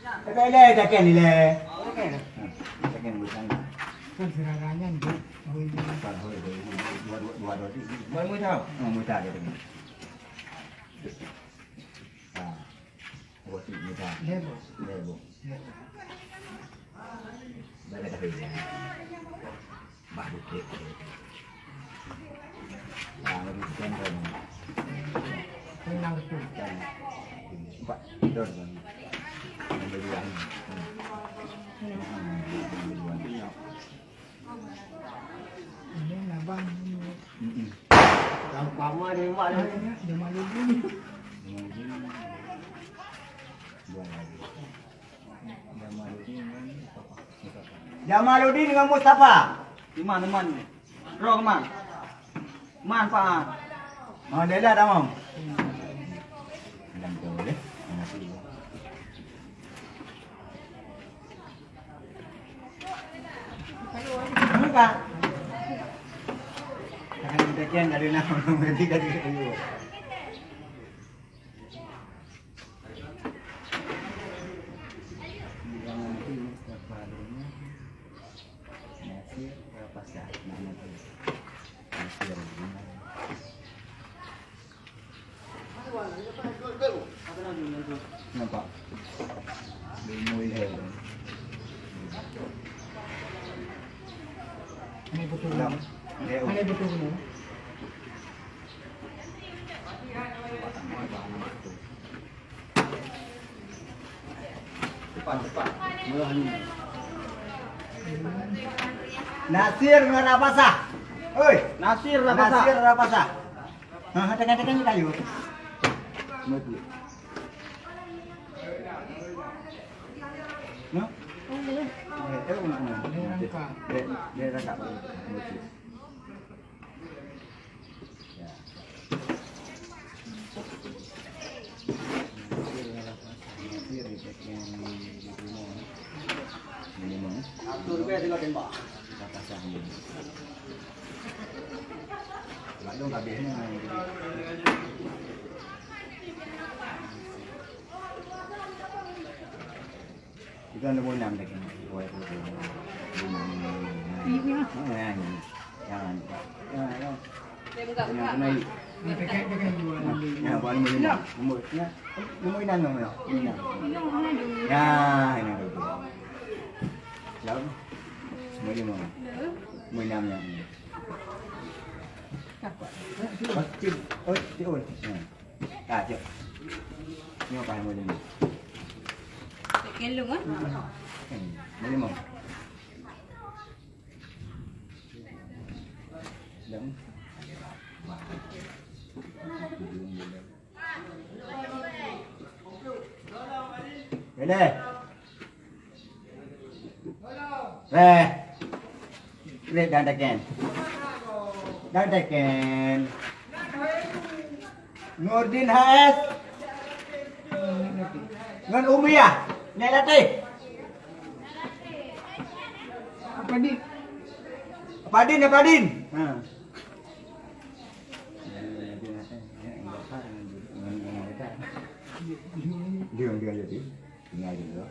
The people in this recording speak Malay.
Tekan le, tekan ni le. Tekan. Tekan bukan. Kan serangannya dia. Dua tahu. Mui tahu dia tengok. Buat ni tahu. Lebo. Lebo. Dah dah dah. Baru kek. Baru kek kan. Tenang tu. Empat tidur kan. Berdua. Ini nabang. Tanpa mah dia mak dia. Dia malu dulu. Jamaluddin dengan Mustafa. Di mana man? Roh man. Man Pak. Oh, dia lah dah mau. Dan boleh. Enggak. Jangan ditekan dari nama berarti dari itu. Nampak? Lumui dia. Ini betul. Dia Ini betul ni. Cepat. Murah ni. Nasir dengan Rapasah. Oi, Nasir lah Pak. Nasir Rapasah. Ha, tekan-tekan je kayu. Mati. No? Boleh. Dia rangka. Dia rangkap. Ya. Atur ke tengok tembak. Lalu habisnya. Itu ada mau enam lagi. Buat itu. Jangan. Jangan. Jangan naik. Dia pegang jual ambil. Ya, buat nombor lima. Nombor enam nombor. Ya, ini dulu. Lalu semua lima. Semua enamnya. Cik. Ah, cik. Ni apa yang boleh ni? Kelong ah. Boleh mau? Jom. Boleh. Boleh dah tekan. Dah tekan. Nurdin HS. Dengan Umiyah. Naik latih. Apa ni? Padin. Ha. Dia jadi. Tinggal dulu.